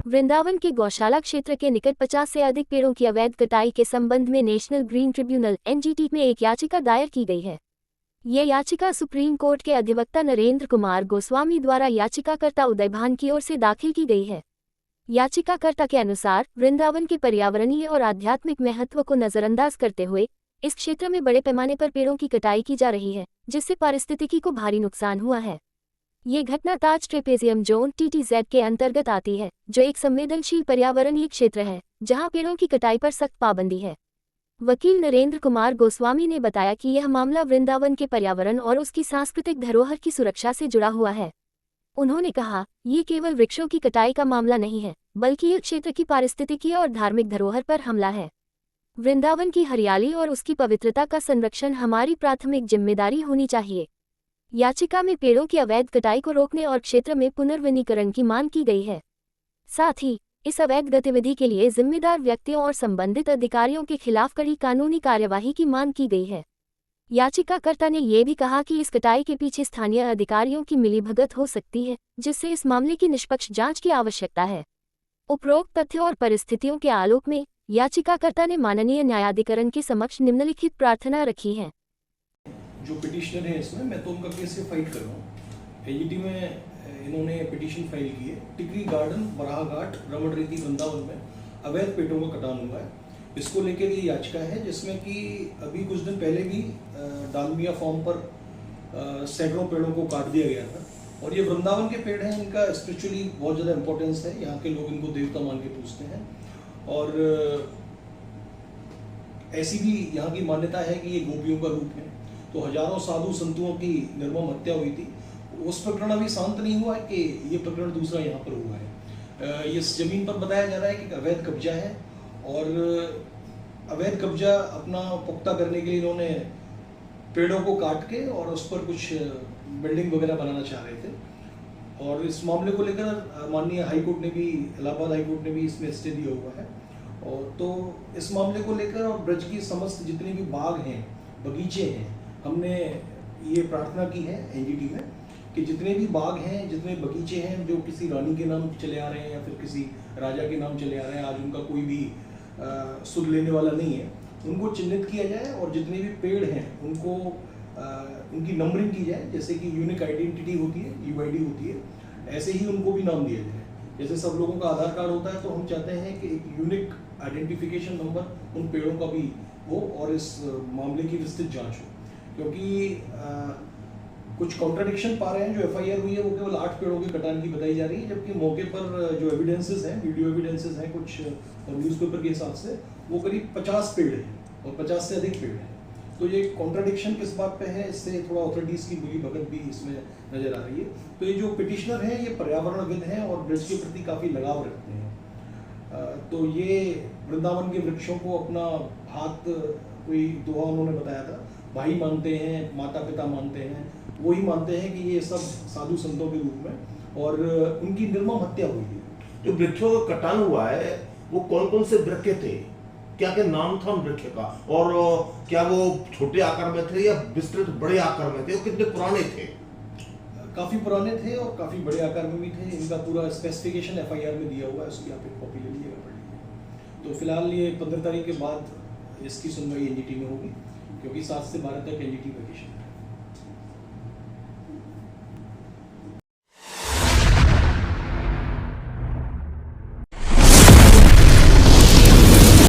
वृंदावन के गौशाला क्षेत्र के निकट 50 से अधिक पेड़ों की अवैध कटाई के संबंध में नेशनल ग्रीन ट्रिब्यूनल (एनजीटी) में एक याचिका दायर की गई है। ये याचिका सुप्रीम कोर्ट के अधिवक्ता नरेंद्र कुमार गोस्वामी द्वारा याचिकाकर्ता उदय भान की ओर से दाखिल की गई है। याचिकाकर्ता के अनुसार वृंदावन के पर्यावरणीय और आध्यात्मिक महत्व को नजरअंदाज करते हुए इस क्षेत्र में बड़े पैमाने पर पेड़ों की कटाई की जा रही है, जिससे पारिस्थितिकी को भारी नुकसान हुआ है। ये घटना ताज ट्रेपेजियम जोन (TTZ) के अंतर्गत आती है, जो एक संवेदनशील पर्यावरणीय क्षेत्र है जहां पेड़ों की कटाई पर सख्त पाबंदी है। वकील नरेंद्र कुमार गोस्वामी ने बताया कि यह मामला वृंदावन के पर्यावरण और उसकी सांस्कृतिक धरोहर की सुरक्षा से जुड़ा हुआ है। उन्होंने कहा, ये केवल वृक्षों की कटाई का मामला नहीं है, बल्कि यह क्षेत्र की पारिस्थितिकी और धार्मिक धरोहर पर हमला है। वृंदावन की हरियाली और उसकी पवित्रता का संरक्षण हमारी प्राथमिक जिम्मेदारी होनी चाहिए। याचिका में पेड़ों की अवैध कटाई को रोकने और क्षेत्र में पुनर्वनीकरण की मांग की गई है। साथ ही इस अवैध गतिविधि के लिए जिम्मेदार व्यक्तियों और संबंधित अधिकारियों के खिलाफ कड़ी कानूनी कार्यवाही की मांग की गई है। याचिकाकर्ता ने यह भी कहा कि इस कटाई के पीछे स्थानीय अधिकारियों की मिलीभगत हो सकती है, जिससे इस मामले की निष्पक्ष जांच की आवश्यकता है। उपरोक्त तथ्यों और परिस्थितियों के आलोक में याचिकाकर्ता ने माननीय न्यायाधिकरण के समक्ष निम्नलिखित प्रार्थना रखी है। जो पिटिशनर है इसमें, मैं तो उनका केस से फाइट कर रहा हूँ। एनजीटी में इन्होंने पिटिशन फाइल की है। टिकरी गार्डन, बराह घाट, रमण रीति वृंदावन में अवैध पेड़ों का कटान हुआ है। इसको लेकर ये याचिका है, जिसमें कि अभी कुछ दिन पहले भी डालमिया फॉर्म पर सैकड़ों पेड़ों को काट दिया गया था। और ये वृंदावन के पेड़ हैं, इनका स्पिरिचुअली बहुत ज़्यादा इंपॉर्टेंस है। यहाँ के लोग इनको देवता मान के पूजते हैं और ऐसी भी यहाँ की मान्यता है कि ये गोपियों का रूप है। तो हजारों साधु संतों की निर्मम हत्या हुई थी। उस प्रकरण अभी शांत नहीं हुआ है कि ये प्रकरण दूसरा यहाँ पर हुआ है। इस जमीन पर बताया जा रहा है कि अवैध कब्जा है और अवैध कब्जा अपना पुख्ता करने के लिए इन्होंने पेड़ों को काट के और उस पर कुछ बिल्डिंग वगैरह बनाना चाह रहे थे। और इस मामले को लेकर माननीय हाईकोर्ट ने भी, इलाहाबाद हाईकोर्ट ने भी इसमें स्टे दिया हुआ है। और तो इस मामले को लेकर और ब्रज की समस्त जितने भी बाग हैं, बगीचे हैं, हमने ये प्रार्थना की है एनजीटी में कि जितने भी बाग हैं, जितने बगीचे हैं जो किसी रानी के नाम चले आ रहे हैं या फिर किसी राजा के नाम चले आ रहे हैं, आज उनका कोई भी सुध लेने वाला नहीं है, उनको चिन्हित किया जाए और जितने भी पेड़ हैं उनको उनकी नंबरिंग की जाए। जैसे कि यूनिक आइडेंटिटी होती है, यूआईडी होती है, ऐसे ही उनको भी नाम दिया जाए। जैसे सब लोगों का आधार कार्ड होता है, तो हम चाहते हैं कि एक यूनिक आइडेंटिफिकेशन नंबर उन पेड़ों का भी हो और इस मामले की विस्तृत जाँच हो। क्योंकि कुछ कॉन्ट्राडिक्शन पा रहे हैं। जो एफआईआर हुई है वो केवल 8 पेड़ों की कटान की बताई जा रही है, जबकि मौके पर जो एविडेंसेस हैं, वीडियो एविडेंसेस हैं कुछ न्यूज़पेपर के हिसाब से, वो करीब 50 पेड़ हैं और 50 से अधिक पेड़ हैं। तो ये कॉन्ट्राडिक्शन किस बात पे है, इससे थोड़ा अथॉरिटीज़ की बुरी भगत भी इसमें नज़र आ रही है। तो ये जो पिटिशनर हैं ये पर्यावरणविद हैं और ब्रज के प्रति काफ़ी लगाव रखते हैं। तो ये वृंदावन के वृक्षों को अपना हाथ, कोई दोहा उन्होंने बताया था, भाई मानते हैं, माता पिता मानते हैं, वही मानते हैं कि ये सब साधु संतों के रूप में, और उनकी निर्मम हत्या हुई है। जो वृक्षों का कटान हुआ है वो कौन कौन से वृक्ष थे, क्या क्या नाम था उन वृक्ष का, और क्या वो छोटे आकार में थे या विस्तृत बड़े आकार में थे, और कितने पुराने थे? काफ़ी पुराने थे और काफ़ी बड़े आकार में भी थे। इनका पूरा स्पेसिफिकेशन एफआईआर में दिया हुआ है, उसकी आप एक कॉपी ले लीजिएगा, पढ़ लीजिएगा। तो फिलहाल ये 15 तारीख के बाद इसकी सुनवाई एनजीटी में होगी, क्योंकि 7 से 12 तक एनजीटी वैकेशन है।